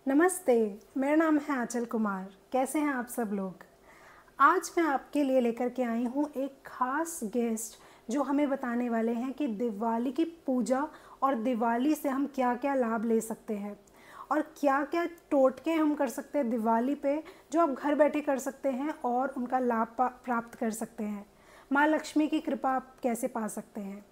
नमस्ते, मेरा नाम है आंचल कुमार। कैसे हैं आप सब लोग? आज मैं आपके लिए लेकर के आई हूँ एक ख़ास गेस्ट जो हमें बताने वाले हैं कि दिवाली की पूजा और दिवाली से हम क्या क्या लाभ ले सकते हैं और क्या क्या टोटके हम कर सकते हैं दिवाली पे जो आप घर बैठे कर सकते हैं और उनका लाभ प्राप्त कर सकते हैं। माँ लक्ष्मी की कृपा आप कैसे पा सकते हैं।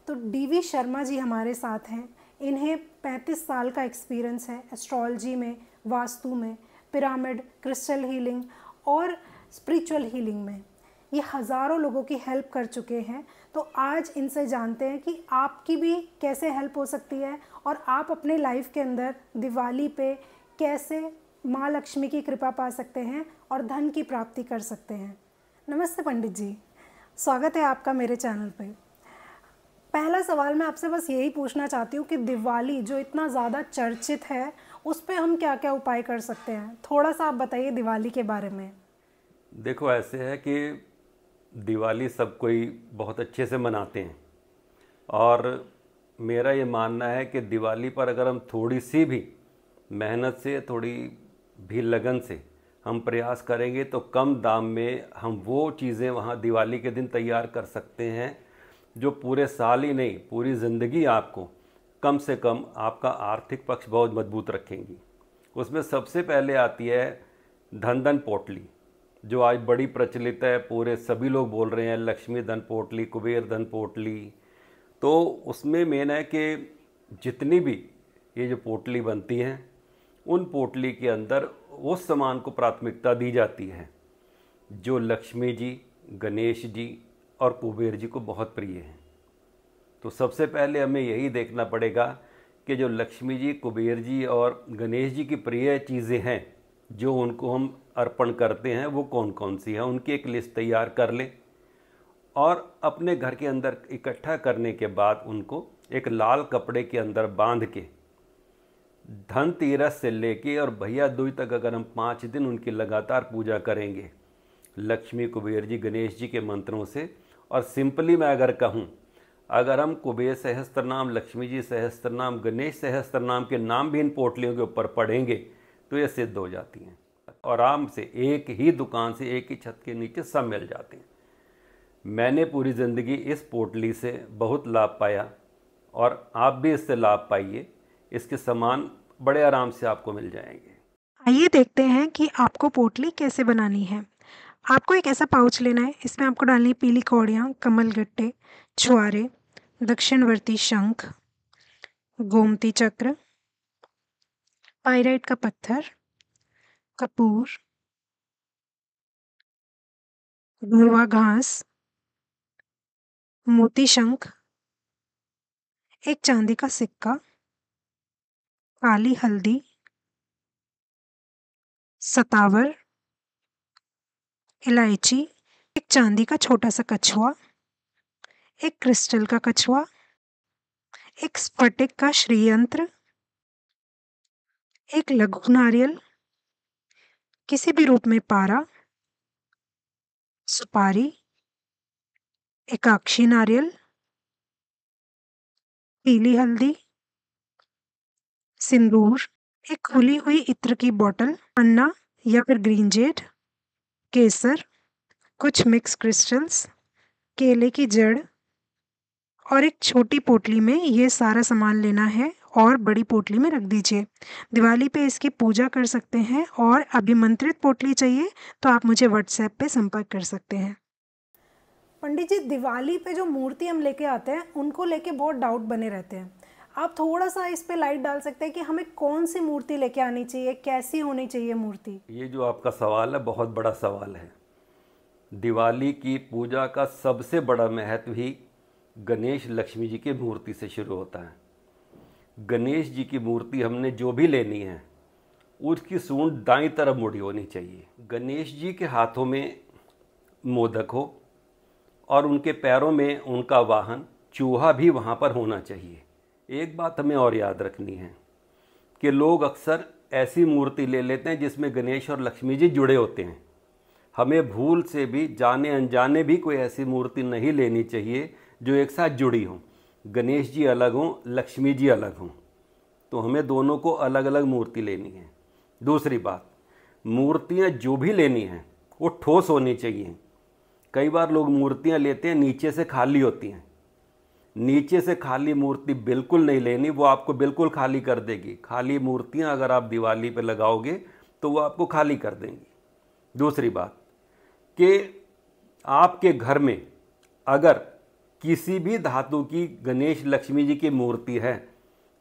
तो डीवी शर्मा जी हमारे साथ हैं। इन्हें 35 साल का एक्सपीरियंस है एस्ट्रोलॉजी में, वास्तु में, पिरामिड, क्रिस्टल हीलिंग और स्पिरिचुअल हीलिंग में। ये हज़ारों लोगों की हेल्प कर चुके हैं। तो आज इनसे जानते हैं कि आपकी भी कैसे हेल्प हो सकती है और आप अपने लाइफ के अंदर दिवाली पे कैसे माँ लक्ष्मी की कृपा पा सकते हैं और धन की प्राप्ति कर सकते हैं। नमस्ते पंडित जी, स्वागत है आपका मेरे चैनल पे। पहला सवाल मैं आपसे बस यही पूछना चाहती हूँ कि दिवाली जो इतना ज़्यादा चर्चित है उस पे हम क्या क्या उपाय कर सकते हैं। थोड़ा सा आप बताइए दिवाली के बारे में। देखो, ऐसे है कि दिवाली सब कोई बहुत अच्छे से मनाते हैं और मेरा ये मानना है कि दिवाली पर अगर हम थोड़ी सी भी मेहनत से, थोड़ी भी लगन से हम प्रयास करेंगे तो कम दाम में हम वो चीज़ें वहाँ दिवाली के दिन तैयार कर सकते हैं जो पूरे साल ही नहीं, पूरी ज़िंदगी आपको कम से कम आपका आर्थिक पक्ष बहुत मजबूत रखेंगी। उसमें सबसे पहले आती है धन पोटली, जो आज बड़ी प्रचलित है। पूरे सभी लोग बोल रहे हैं लक्ष्मी धन पोटली, कुबेर धन पोटली। तो उसमें मेन है कि जितनी भी ये जो पोटली बनती हैं उन पोटली के अंदर उस सामान को प्राथमिकता दी जाती है जो लक्ष्मी जी, गणेश जी और कुबेर जी को बहुत प्रिय हैं। तो सबसे पहले हमें यही देखना पड़ेगा कि जो लक्ष्मी जी, कुबेर जी और गणेश जी की प्रिय चीज़ें हैं जो उनको हम अर्पण करते हैं वो कौन कौन सी हैं, उनकी एक लिस्ट तैयार कर लें और अपने घर के अंदर इकट्ठा करने के बाद उनको एक लाल कपड़े के अंदर बांध के धनतेरस से लेके और भैया दूज तक अगर हम 5 दिन उनकी लगातार पूजा करेंगे लक्ष्मी, कुबेर जी, गणेश जी के मंत्रों से, और सिंपली मैं अगर कहूँ, अगर हम कुबेर सहस्त्र नाम, लक्ष्मी जी सहस्त्र नाम, गणेश सहस्त्र नाम के नाम भी इन पोटलियों के ऊपर पढ़ेंगे तो ये सिद्ध हो जाती हैं। आराम से एक ही दुकान से, एक ही छत के नीचे सब मिल जाते हैं। मैंने पूरी ज़िंदगी इस पोटली से बहुत लाभ पाया और आप भी इससे लाभ पाइए। इसके सामान बड़े आराम से आपको मिल जाएंगे। आइए देखते हैं कि आपको पोटली कैसे बनानी है। आपको एक ऐसा पाउच लेना है। इसमें आपको डालनी है पीली कौड़ियाँ, कमल गट्टे, छुआरे, दक्षिणवर्ती शंख, गोमती चक्र, पाइराइट का पत्थर, कपूर, भुरवा घास, मोती शंख, एक चांदी का सिक्का, काली हल्दी, सतावर, इलायची, एक चांदी का छोटा सा कछुआ, एक क्रिस्टल का कछुआ, एक स्फटिक का श्रीयंत्र, एक लघु नारियल, किसी भी रूप में पारा, सुपारी, एकाक्षी नारियल, पीली हल्दी, सिंदूर, एक खुली हुई इत्र की बोतल, अन्ना या फिर ग्रीन जेड, केसर, कुछ मिक्स क्रिस्टल्स, केले की जड़ और एक छोटी पोटली में ये सारा सामान लेना है और बड़ी पोटली में रख दीजिए। दिवाली पे इसकी पूजा कर सकते हैं और अभिमंत्रित पोटली चाहिए तो आप मुझे व्हाट्सएप पे संपर्क कर सकते हैं। पंडित जी, दिवाली पे जो मूर्ति हम लेके आते हैं उनको लेके बहुत डाउट बने रहते हैं। आप थोड़ा सा इस पे लाइट डाल सकते हैं कि हमें कौन सी मूर्ति लेके आनी चाहिए, कैसी होनी चाहिए मूर्ति? ये जो आपका सवाल है बहुत बड़ा सवाल है। दिवाली की पूजा का सबसे बड़ा महत्व ही गणेश लक्ष्मी जी की मूर्ति से शुरू होता है। गणेश जी की मूर्ति हमने जो भी लेनी है उसकी सूंड दाईं तरफ मुड़ी होनी चाहिए। गणेश जी के हाथों में मोदक हो और उनके पैरों में उनका वाहन चूहा भी वहाँ पर होना चाहिए। एक बात हमें और याद रखनी है कि लोग अक्सर ऐसी मूर्ति ले लेते हैं जिसमें गणेश और लक्ष्मी जी जुड़े होते हैं। हमें भूल से भी, जाने अनजाने भी कोई ऐसी मूर्ति नहीं लेनी चाहिए जो एक साथ जुड़ी हों। गणेश जी अलग हों, लक्ष्मी जी अलग हों। तो हमें दोनों को अलग अलग मूर्ति लेनी है। दूसरी बात, मूर्तियाँ जो भी लेनी हैं वो ठोस होनी चाहिए। कई बार लोग मूर्तियाँ लेते हैं नीचे से खाली होती हैं। नीचे से खाली मूर्ति बिल्कुल नहीं लेनी, वो आपको बिल्कुल खाली कर देगी। खाली मूर्तियाँ अगर आप दिवाली पे लगाओगे तो वो आपको खाली कर देंगी। दूसरी बात कि आपके घर में अगर किसी भी धातु की गणेश लक्ष्मी जी की मूर्ति है,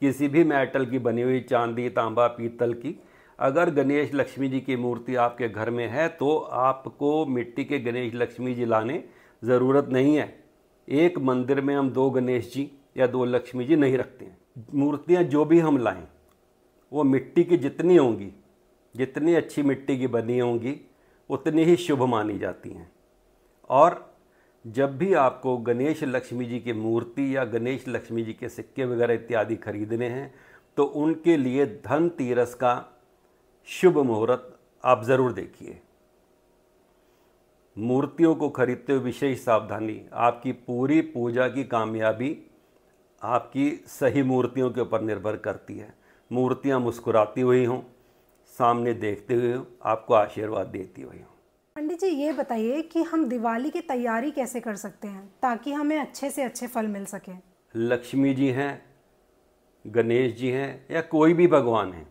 किसी भी मेटल की बनी हुई, चांदी, तांबा, पीतल की, अगर गणेश लक्ष्मी जी की मूर्ति आपके घर में है तो आपको मिट्टी के गणेश लक्ष्मी जी लाने ज़रूरत नहीं है। एक मंदिर में हम 2 गणेश जी या 2 लक्ष्मी जी नहीं रखते हैं। मूर्तियाँ जो भी हम लाएं वो मिट्टी की जितनी होंगी, जितनी अच्छी मिट्टी की बनी होंगी, उतनी ही शुभ मानी जाती हैं। और जब भी आपको गणेश लक्ष्मी जी की मूर्ति या गणेश लक्ष्मी जी के सिक्के वगैरह इत्यादि खरीदने हैं तो उनके लिए धनतेरस का शुभ मुहूर्त आप ज़रूर देखिए। मूर्तियों को खरीदते हुए विशेष सावधानी, आपकी पूरी पूजा की कामयाबी आपकी सही मूर्तियों के ऊपर निर्भर करती है। मूर्तियाँ मुस्कुराती हुई हों, सामने देखते हुए हों, आपको आशीर्वाद देती हुई हों। पंडित जी, ये बताइए कि हम दिवाली की तैयारी कैसे कर सकते हैं ताकि हमें अच्छे से अच्छे फल मिल सके। लक्ष्मी जी हैं, गणेश जी हैं या कोई भी भगवान है,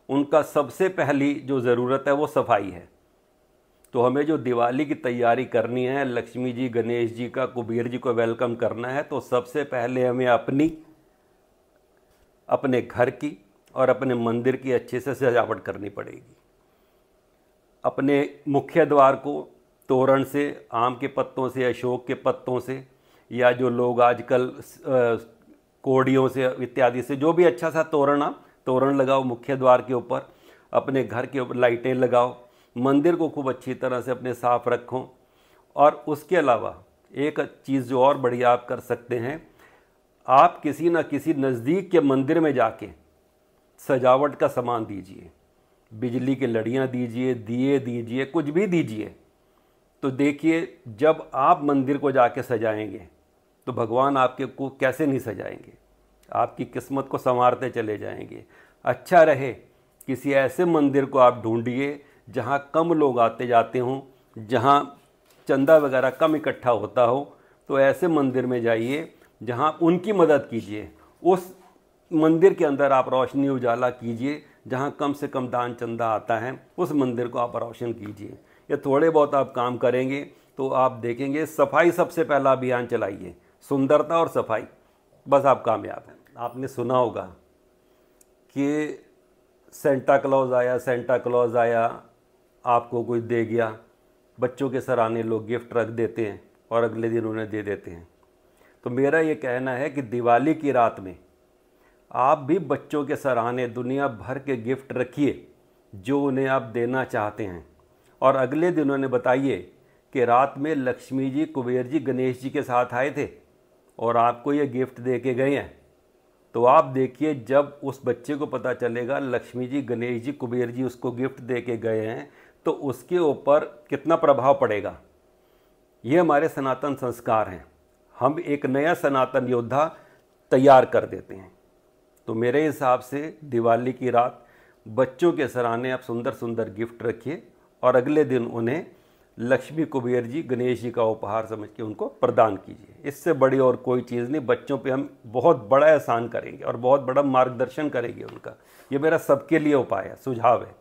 उनका सबसे पहली जो ज़रूरत है वो सफाई है। तो हमें जो दिवाली की तैयारी करनी है, लक्ष्मी जी, गणेश जी का, कुबेर जी को वेलकम करना है, तो सबसे पहले हमें अपने घर की और अपने मंदिर की अच्छे से सजावट करनी पड़ेगी। अपने मुख्य द्वार को तोरण से, आम के पत्तों से, अशोक के पत्तों से, या जो लोग आजकल कोड़ियों से इत्यादि से, जो भी अच्छा सा तोरण लगाओ मुख्य द्वार के ऊपर। अपने घर के ऊपर लाइटें लगाओ। मंदिर को खूब अच्छी तरह से अपने साफ रखो। और उसके अलावा एक चीज़ जो और बढ़िया आप कर सकते हैं, आप किसी न किसी नज़दीक के मंदिर में जाके सजावट का सामान दीजिए। बिजली की लड़ियाँ दीजिए, दिए दीजिए, कुछ भी दीजिए। तो देखिए, जब आप मंदिर को जाके सजाएंगे तो भगवान आपके को कैसे नहीं सजाएंगे, आपकी किस्मत को संवारते चले जाएंगे। अच्छा रहे किसी ऐसे मंदिर को आप ढूंढिए जहाँ कम लोग आते जाते हों, जहाँ चंदा वगैरह कम इकट्ठा होता हो। तो ऐसे मंदिर में जाइए जहाँ उनकी मदद कीजिए। उस मंदिर के अंदर आप रोशनी उजाला कीजिए, जहाँ कम से कम दान चंदा आता है उस मंदिर को आप रोशन कीजिए। ये थोड़े बहुत आप काम करेंगे तो आप देखेंगे। सफाई सबसे पहला अभियान चलाइए, सुंदरता और सफाई, बस आप कामयाब हैं। आपने सुना होगा कि सेंटा क्लॉज आया, आपको कोई दे गया। बच्चों के सराहने लोग गिफ्ट रख देते हैं और अगले दिन उन्हें दे देते हैं। तो मेरा ये कहना है कि दिवाली की रात में आप भी बच्चों के सराहने दुनिया भर के गिफ्ट रखिए जो उन्हें आप देना चाहते हैं, और अगले दिन उन्हें बताइए कि रात में लक्ष्मी जी, कुबेर जी, गणेश जी के साथ आए थे और आपको ये गिफ्ट दे के गए हैं। तो आप देखिए, जब उस बच्चे को पता चलेगा लक्ष्मी जी, गणेश जी, कुबेर जी उसको गिफ्ट दे के गए हैं, तो उसके ऊपर कितना प्रभाव पड़ेगा। ये हमारे सनातन संस्कार हैं। हम एक नया सनातन योद्धा तैयार कर देते हैं। तो मेरे हिसाब से दिवाली की रात बच्चों के सराहने आप सुंदर सुंदर गिफ्ट रखिए और अगले दिन उन्हें लक्ष्मी, कुबेर जी, गणेश जी का उपहार समझ के उनको प्रदान कीजिए। इससे बड़ी और कोई चीज़ नहीं। बच्चों पे हम बहुत बड़ा एहसान करेंगे और बहुत बड़ा मार्गदर्शन करेंगे उनका। ये मेरा सबके लिए उपाय है, सुझाव है।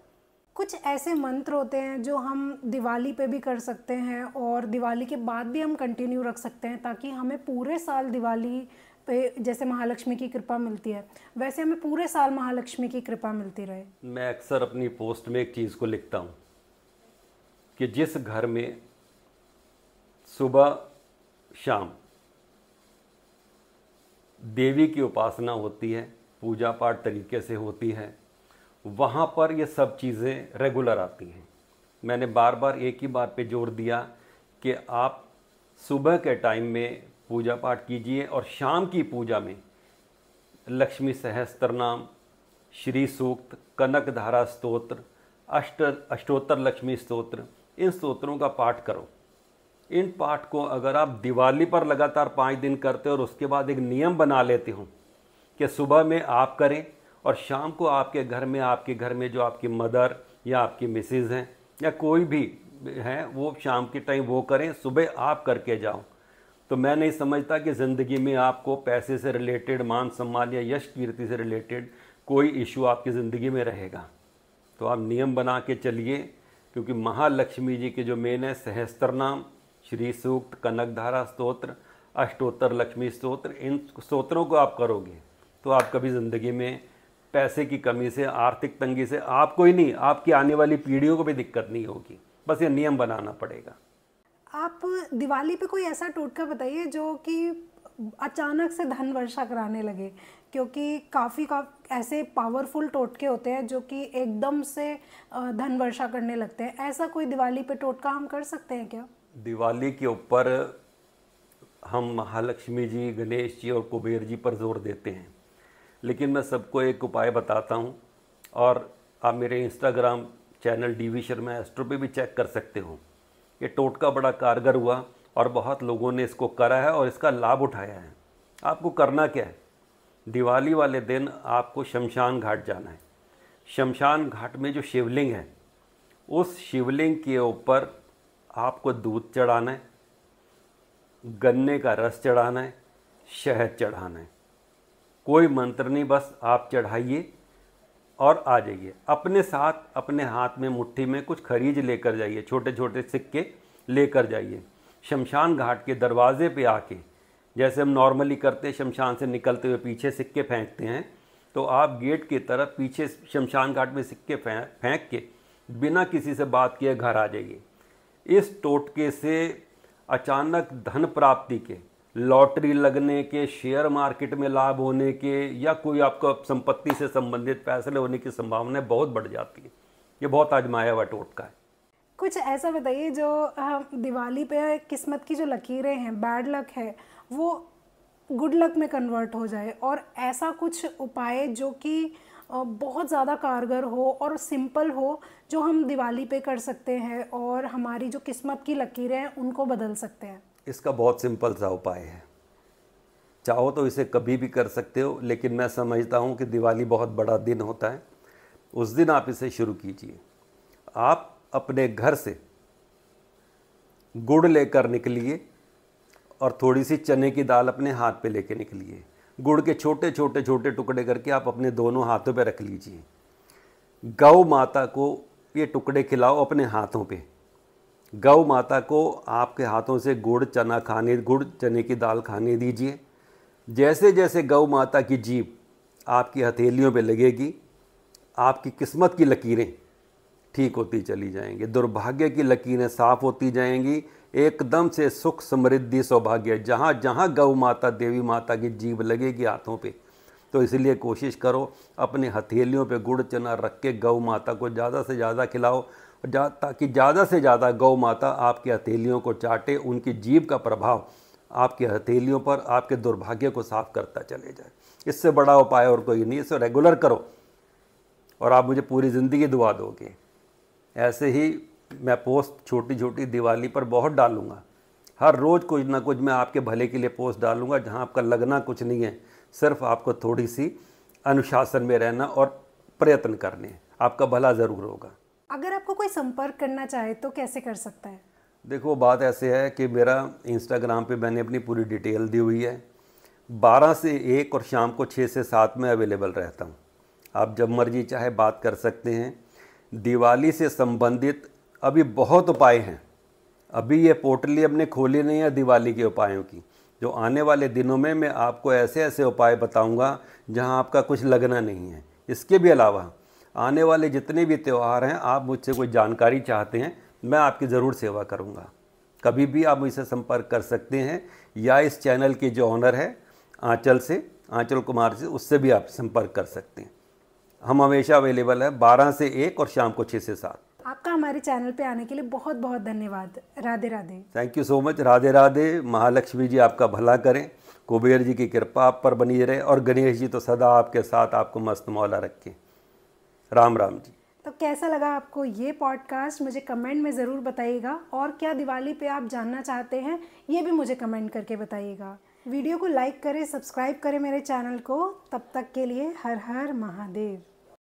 कुछ ऐसे मंत्र होते हैं जो हम दिवाली पे भी कर सकते हैं और दिवाली के बाद भी हम कंटिन्यू रख सकते हैं ताकि हमें पूरे साल दिवाली पे जैसे महालक्ष्मी की कृपा मिलती है वैसे हमें पूरे साल महालक्ष्मी की कृपा मिलती रहे। मैं अक्सर अपनी पोस्ट में एक चीज़ को लिखता हूँ कि जिस घर में सुबह शाम देवी की उपासना होती है, पूजा पाठ तरीके से होती है, वहाँ पर ये सब चीज़ें रेगुलर आती हैं। मैंने बार बार एक ही बात पे जोर दिया कि आप सुबह के टाइम में पूजा पाठ कीजिए और शाम की पूजा में लक्ष्मी सहस्त्रनाम, श्री सूक्त, कनक धारा स्तोत्र, अष्टोत्तर लक्ष्मी स्तोत्र, इन स्तोत्रों का पाठ करो। इन पाठ को अगर आप दिवाली पर लगातार 5 दिन करते हो और उसके बाद एक नियम बना लेते हो कि सुबह में आप करें और शाम को आपके घर में जो आपकी मदर या आपकी मिसेज़ हैं या कोई भी हैं, वो शाम के टाइम वो करें, सुबह आप करके जाओ। तो मैं नहीं समझता कि ज़िंदगी में आपको पैसे से रिलेटेड, मान सम्मान या यश कीर्ति से रिलेटेड कोई इशू आपकी ज़िंदगी में रहेगा। तो आप नियम बना के चलिए, क्योंकि महालक्ष्मी जी के जो मेन है सहस्त्रनाम, श्री सूक्त, कनकधारा स्तोत्र, अष्टोत्तर लक्ष्मी स्तोत्र, इन स्तोत्रों को आप करोगे तो आप कभी ज़िंदगी में पैसे की कमी से, आर्थिक तंगी से आपको ही नहीं, आपकी आने वाली पीढ़ियों को भी दिक्कत नहीं होगी। बस ये नियम बनाना पड़ेगा। आप दिवाली पे कोई ऐसा टोटका बताइए जो कि अचानक से धन वर्षा कराने लगे, क्योंकि काफ़ी ऐसे पावरफुल टोटके होते हैं जो कि एकदम से धन वर्षा करने लगते हैं। ऐसा कोई दिवाली पे टोटका हम कर सकते हैं क्या? दिवाली के ऊपर हम महालक्ष्मी जी, गणेश जी और कुबेर जी पर जोर देते हैं, लेकिन मैं सबको एक उपाय बताता हूँ, और आप मेरे Instagram channel DV Sharma astro पे भी चेक कर सकते हो। ये टोटका बड़ा कारगर हुआ और बहुत लोगों ने इसको करा है और इसका लाभ उठाया है। आपको करना क्या है, दिवाली वाले दिन आपको शमशान घाट जाना है। शमशान घाट में जो शिवलिंग है, उस शिवलिंग के ऊपर आपको दूध चढ़ाना है, गन्ने का रस चढ़ाना है, शहद चढ़ाना है। कोई मंत्र नहीं, बस आप चढ़ाइए और आ जाइए। अपने साथ, अपने हाथ में मुट्ठी में कुछ खरीज लेकर जाइए, छोटे छोटे सिक्के लेकर जाइए। शमशान घाट के दरवाजे पे आके, जैसे हम नॉर्मली करते हैं, शमशान से निकलते हुए पीछे सिक्के फेंकते हैं, तो आप गेट की तरफ पीछे शमशान घाट में सिक्के फेंक के बिना किसी से बात किए घर आ जाइए। इस टोटके से अचानक धन प्राप्ति के, लॉटरी लगने के, शेयर मार्केट में लाभ होने के, या कोई आपको संपत्ति से संबंधित फैसले होने की संभावनाएं बहुत बढ़ जाती है। ये बहुत आजमाया हुआ टोटका है। कुछ ऐसा बताइए जो दिवाली पे किस्मत की जो लकीरें हैं, बैड लक है, वो गुड लक में कन्वर्ट हो जाए, और ऐसा कुछ उपाय जो कि बहुत ज़्यादा कारगर हो और सिंपल हो, जो हम दिवाली पे कर सकते हैं और हमारी जो किस्मत की लकीरें हैं उनको बदल सकते हैं। इसका बहुत सिंपल सा उपाय है, चाहो तो इसे कभी भी कर सकते हो, लेकिन मैं समझता हूँ कि दिवाली बहुत बड़ा दिन होता है, उस दिन आप इसे शुरू कीजिए। आप अपने घर से गुड़ लेकर निकलिए और थोड़ी सी चने की दाल अपने हाथ पे लेके निकलिए। गुड़ के छोटे छोटे छोटे टुकड़े करके आप अपने दोनों हाथों पे रख लीजिए। गौ माता को ये टुकड़े खिलाओ अपने हाथों पे। गौ माता को आपके हाथों से गुड़ चने की दाल खाने दीजिए। जैसे जैसे गौ माता की जीभ आपकी हथेलियों पे लगेगी, आपकी किस्मत की लकीरें ठीक होती चली जाएंगी, दुर्भाग्य की लकीरें साफ होती जाएंगी, एकदम से सुख, समृद्धि, सौभाग्य। जहाँ जहाँ गौ माता, देवी माता की जीभ लगेगी हाथों पे, तो इसलिए कोशिश करो अपने हथेलियों पे गुड़ चना रख के गौ माता को ज़्यादा से ज़्यादा खिलाओ, ताकि ज़्यादा से ज़्यादा गौ माता आपकी हथेलियों को चाटे, उनकी जीभ का प्रभाव आपकी हथेलियों पर आपके दुर्भाग्य को साफ करता चले जाए। इससे बड़ा उपाय और कोई नहीं। इसे रेगुलर करो और आप मुझे पूरी ज़िंदगी दुआ दोगे। ऐसे ही मैं पोस्ट छोटी छोटी दिवाली पर बहुत डालूँगा, हर रोज़ कुछ ना कुछ मैं आपके भले के लिए पोस्ट डालूँगा, जहाँ आपका लगना कुछ नहीं है, सिर्फ आपको थोड़ी सी अनुशासन में रहना और प्रयत्न करने, आपका भला ज़रूर होगा। अगर आपको कोई संपर्क करना चाहे तो कैसे कर सकता है? देखो, बात ऐसे है कि मेरा इंस्टाग्राम पे मैंने अपनी पूरी डिटेल दी हुई है। 12 से 1 और शाम को 6 से 7 में अवेलेबल रहता हूँ। आप जब मर्जी चाहे बात कर सकते हैं। दिवाली से संबंधित अभी बहुत उपाय हैं। अभी ये पोर्टली हमने खोली नहीं है दिवाली के उपायों की। जो आने वाले दिनों में मैं आपको ऐसे ऐसे उपाय बताऊंगा जहां आपका कुछ लगना नहीं है। इसके भी अलावा आने वाले जितने भी त्यौहार हैं, आप मुझसे कोई जानकारी चाहते हैं, मैं आपकी ज़रूर सेवा करूंगा। कभी भी आप मुझसे संपर्क कर सकते हैं, या इस चैनल के जो ऑनर है आंचल कुमार से, उससे भी आप संपर्क कर सकते हैं। हम हमेशा अवेलेबल है 12 से 1 और शाम को 6 से 7। आपका हमारे चैनल पे आने के लिए बहुत बहुत धन्यवाद। Radhe Radhe. Thank you so much. Radhe Radhe. Mahalakshmi ji आपका भला करें, कुबेर जी की कृपा आप पर बनी रहे, और गणेश जी तो सदा आपके साथ, आपको मस्त मौला रखे। राम राम जी। तो कैसा लगा आपको ये पॉडकास्ट, मुझे कमेंट में ज़रूर बताइएगा, और क्या दिवाली पे आप जानना चाहते हैं ये भी मुझे कमेंट करके बताइएगा। वीडियो को लाइक करें, सब्सक्राइब करें मेरे चैनल को। तब तक के लिए हर हर महादेव।